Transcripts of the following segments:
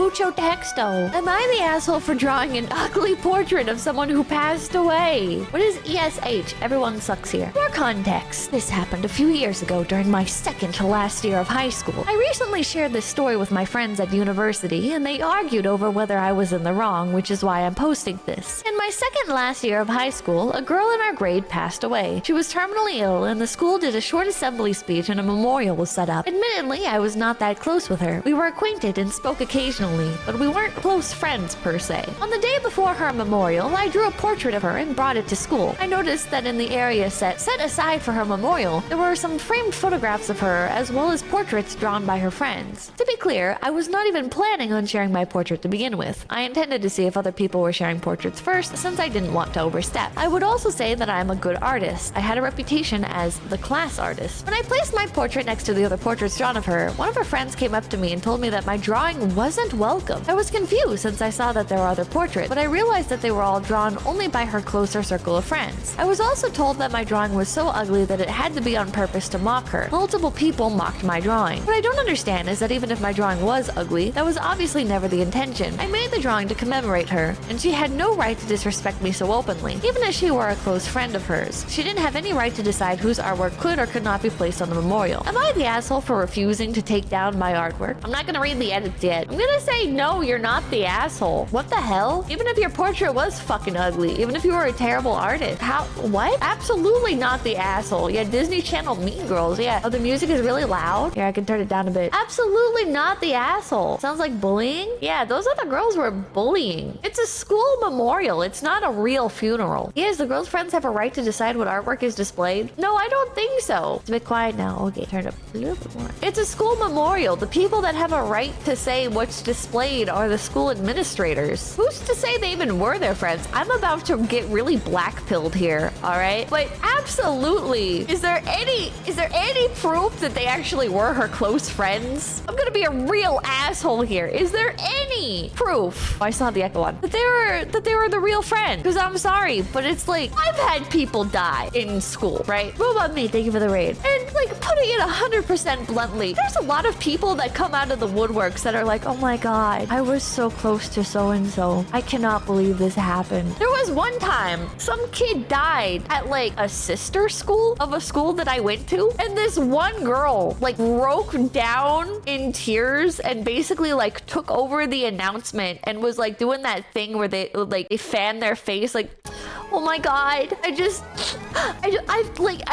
mucho texto. Am I the asshole for drawing an ugly portrait of someone who passed away? What is ESH? Everyone sucks here. For context, this happened a few years ago during my second to last year of high school. I recently shared this story with my friends at university, and they argued over whether I was in the wrong, which is why I'm posting this. In my second last year of high school, a girl in our grade passed away. She was terminally ill, and the school did a short assembly speech and a memorial was set up. Admittedly, I was not that close with her. We were acquainted and spoke occasionally, but we weren't close friends per se. On the day before her memorial, I drew a portrait of her and brought it to school. I noticed that in the area set aside for her memorial, there were some framed photographs of her as well as portraits drawn by her friends. To be clear, I was not even planning on sharing my portrait to begin with. I intended to see if other people were sharing portraits first, since I didn't want to overstep. I would also say that I am a good artist. I had a reputation as the class artist. When I placed my portrait next to the other portraits drawn of her, one of her friends came up to me and told me that my drawing wasn't welcome. I was confused since I saw that there were other portraits, but I realized that they were all drawn only by her closer circle of friends. I was also told that my drawing was so ugly that it had to be on purpose to mock her. Multiple people mocked my drawing. What I don't understand is that even if my drawing was ugly, that was obviously never the intention. I made the drawing to commemorate her, and she had no right to disrespect me so openly. Even if she were a close friend of hers, she didn't have any right to decide whose artwork could or could not be placed on the memorial. Am I the asshole for refusing to take down my artwork? I'm not gonna read the edits yet. I'm gonna say no, you're not the asshole. What the hell? Even if your portrait was fucking ugly, even if you were a terrible artist, how? What? Absolutely not the asshole. Yeah, Disney Channel Mean Girls. Yeah. Oh, the music is really loud. Here, I can turn it down a bit. Absolutely not the asshole. Sounds like bullying. Yeah, those other girls were bullying. It's a school memorial. It's not a real funeral. Yes, the girls' friends have a right to decide what artwork is displayed. No, I don't think so. It's a bit quiet now. Okay, turn it up a little bit more. It's a school memorial. The people that have a right to say what's displayed are the school administrators. Who's to say they even were their friends? I'm about to get really black-pilled here, all right? But absolutely, is there any proof that they actually were her close friends? I'm gonna be a real asshole here. Is there any proof? Oh, I still have the echo on. That they were the real friend? Because I'm sorry, but it's like, I've had people die in school, right? What about me? Thank you for the raid. And like, putting it 100% bluntly, there's a lot of people that come out of the woodworks that are like, oh my God, I was so close to so-and-so. I cannot believe this happened. There was one time some kid died at like a sister school of a school that I went to. And this one girl like broke down in tears and basically like took over the announcement and was like doing that thing where they fan their face like, oh my God, I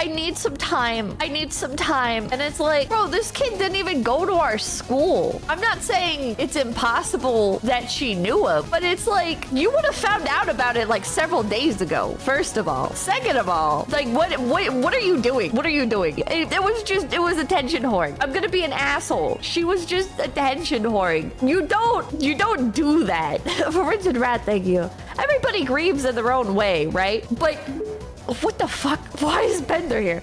need some time. I need some time. And it's like, bro, this kid didn't even go to our school. I'm not saying it's impossible that she knew him, but it's like, you would have found out about it like several days ago, first of all. Second of all, like, what are you doing? What are you doing? It was attention whoring. I'm gonna be an asshole. She was just attention whoring. You don't do that. For Richard Rat, thank you. Everybody grieves in their own way, right? But what the fuck? Why is Bender here?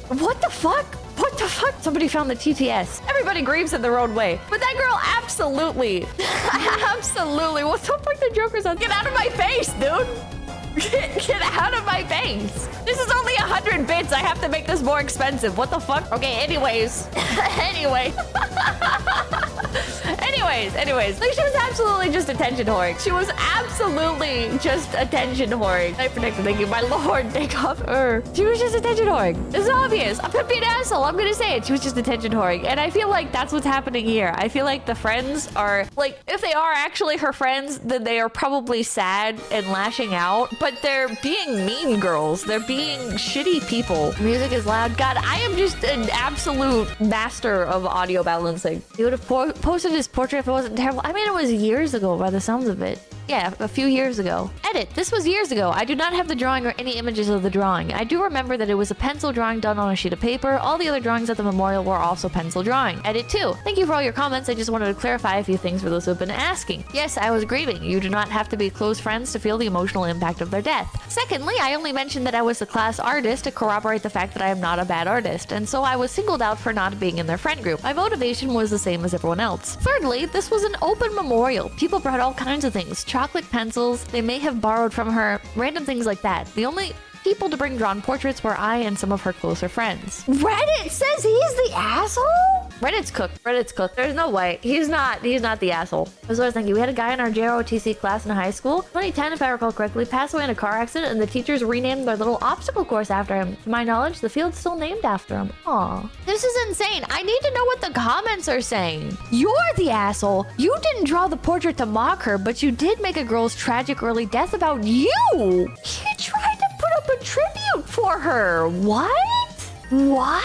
What the fuck? What the fuck? Somebody found the TTS. Everybody grieves in their own way. But that girl absolutely, absolutely. What the fuck the Joker's on? Get out of my face, dude. Get out of my face. This is only 100 bits. I have to make this more expensive. What the fuck? Okay, anyways. Anyways. Like, she was absolutely just attention whoring. She was absolutely just attention whoring. I predicted, thank you, my lord, take off her. She was just attention whoring. It's obvious. I'm gonna be an asshole. I'm gonna say it. She was just attention whoring. And I feel like that's what's happening here. I feel like the friends are, like, if they are actually her friends, then they are probably sad and lashing out. But they're being mean girls. They're being shitty people. Music is loud. God, I am just an absolute master of audio balancing. He would have posted his portrait if it wasn't terrible. I mean, it was years ago by the sounds of it. Yeah, a few years ago. Edit. This was years ago. I do not have the drawing or any images of the drawing. I do remember that it was a pencil drawing done on a sheet of paper. All the other drawings at the memorial were also pencil drawing. Edit 2. Thank you for all your comments. I just wanted to clarify a few things for those who have been asking. Yes, I was grieving. You do not have to be close friends to feel the emotional impact of their death. Secondly, I only mentioned that I was a class artist to corroborate the fact that I am not a bad artist, and so I was singled out for not being in their friend group. My motivation was the same as everyone else. Thirdly, this was an open memorial. People brought all kinds of things. Chocolate pencils, they may have borrowed from her, random things like that. The only people to bring drawn portraits were I and some of her closer friends. Reddit says he's the asshole? Reddit's cooked. Reddit's cooked. There's no way. He's not the asshole. That's what I was thinking. We had a guy in our JROTC class in high school, 2010 if I recall correctly, passed away in a car accident, and the teachers renamed their little obstacle course after him. To my knowledge, the field's still named after him. Aw. This is insane. I need to know what the comments are saying. You're the asshole. You didn't draw the portrait to mock her, but you did make a girl's tragic early death about you. He tried to put up a tribute for her. What? What?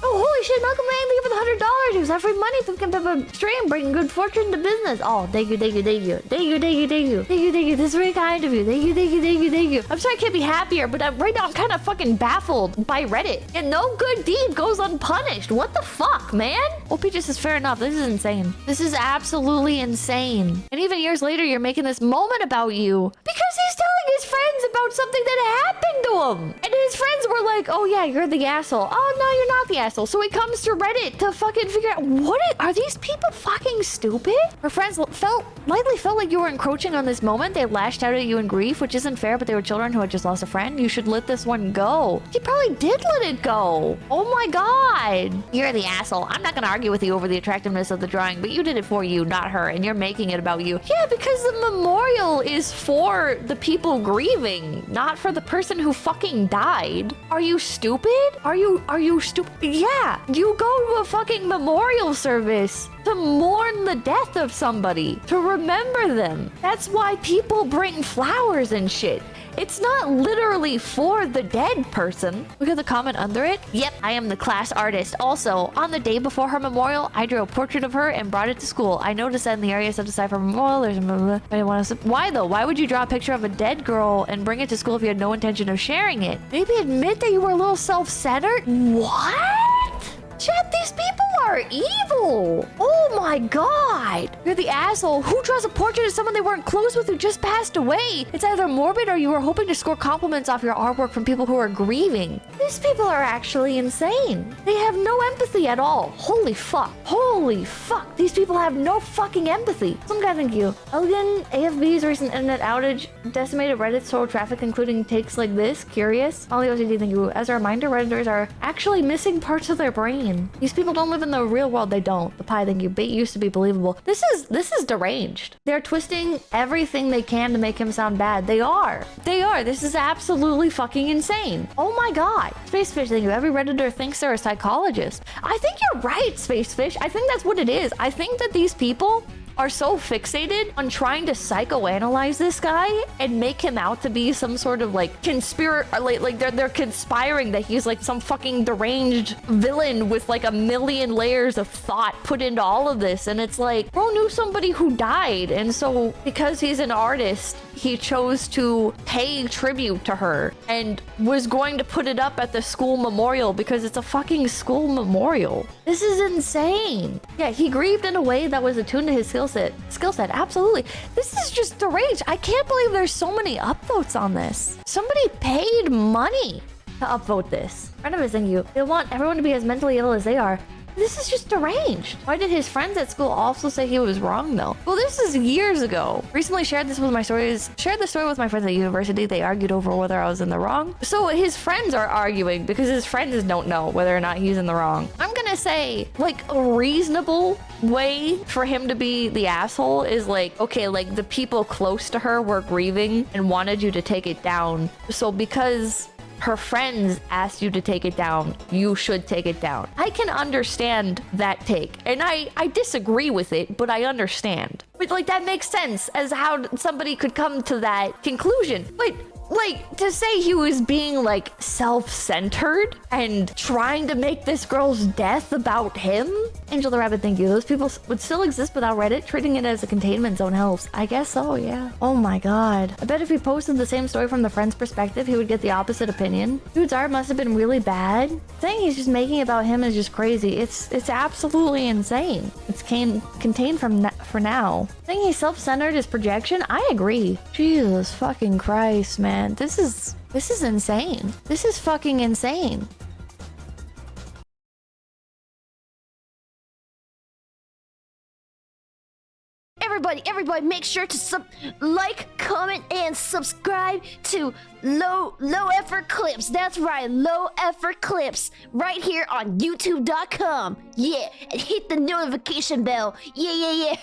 Oh, holy shit, Malcolm Man, thank you for the $100. You have free money from Peppa Stream, bringing good fortune to business. Oh, thank you, thank you, thank you. Thank you, thank you, thank you. Thank you, thank you. This is very kind of you. Thank you, thank you, thank you, thank you. I'm sorry I can't be happier, but right now I'm kind of fucking baffled by Reddit. And no good deed goes unpunished. What the fuck, man? Well, Peaches is fair enough. This is insane. This is absolutely insane. And even years later, you're making this moment about you because he's telling his friends about something that happened to him. And his friends were like, oh yeah, you're the asshole. Oh no, you're not the asshole. So he comes to Reddit to fucking figure out are these people fucking stupid? Her friends likely felt like you were encroaching on this moment. They lashed out at you in grief, which isn't fair, but they were children who had just lost a friend. You should let this one go. He probably did let it go. Oh my god. You're the asshole. I'm not gonna argue with you over the attractiveness of the drawing, but you did it for you, not her, and you're making it about you. Yeah, because the memorial is for the people grieving, not for the person who fucking died. Are you stupid? Are you stupid? Yeah, you go to a fucking memorial service to mourn the death of somebody, to remember them. That's why people bring flowers and shit. It's not literally for the dead person. Look at the comment under it. Yep, I am the class artist. Also, on the day before her memorial, I drew a portrait of her and brought it to school. I noticed that in the area set aside for memorial, there's a... I didn't want to... Why though? Why would you draw a picture of a dead girl and bring it to school if you had no intention of sharing it? Maybe admit that you were a little self-centered? What? Chat, these people are evil. Oh my god. You're the asshole. Who draws a portrait of someone they weren't close with who just passed away? It's either morbid or you were hoping to score compliments off your artwork from people who are grieving. These people are actually insane. They have no empathy at all. Holy fuck. Holy fuck. These people have no fucking empathy. Some guy, thank you. Elgin, AFB's recent internet outage decimated Reddit's total traffic, including takes like this. Curious. Molly OCD, thank you. As a reminder, Redditors are actually missing parts of their brain. These people don't live in the real world. They don't. The pie, thank you. Bait used to be believable. This is deranged. They're twisting everything they can to make him sound bad. They are. They are. This is absolutely fucking insane. Oh my god. Spacefish, thank you. Every Redditor thinks they're a psychologist. I think you're right, Spacefish. I think that's what it is. I think that these people are so fixated on trying to psychoanalyze this guy and make him out to be some sort of like like they're conspiring that he's like some fucking deranged villain with like a million layers of thought put into all of this. And it's like, bro knew somebody who died, and so because he's an artist, he chose to pay tribute to her and was going to put it up at the school memorial because it's a fucking school memorial. This is insane. Yeah, he grieved in a way that was attuned to his skill set. Absolutely. This is just deranged. I can't believe there's so many upvotes on this. Somebody paid money to upvote this. Friend of his, thank you. They want everyone to be as mentally ill as they are. This is just deranged. Why did his friends at school also say he was wrong though? Well, this is years ago. Recently shared the story with my friends at university. They argued over whether I was in the wrong. So his friends are arguing because his friends don't know whether or not he's in the wrong. I'm gonna say like a reasonable way for him to be the asshole is like, okay, like the people close to her were grieving and wanted you to take it down. So because her friends asked you to take it down, you should take it down. I can understand that take, and I disagree with it, but I understand. But like that makes sense as how somebody could come to that conclusion. But like to say he was being like self-centered and trying to make this girl's death about him. Angel the Rabbit, thank you. Those people would still exist without Reddit. Treating it as a containment zone helps. I guess so, yeah. Oh my god. I bet if he posted the same story from the friend's perspective, he would get the opposite opinion. Dude's art must have been really bad. Saying he's just making about him is just crazy. It's absolutely insane. It's contained for now. Saying he's self-centered is projection? I agree. Jesus fucking Christ, man. This is insane. This is fucking insane. everybody, make sure to like, comment, and subscribe to Low Effort Clips. That's right, Low Effort Clips, right here on YouTube.com. Yeah, and hit the notification bell. Yeah.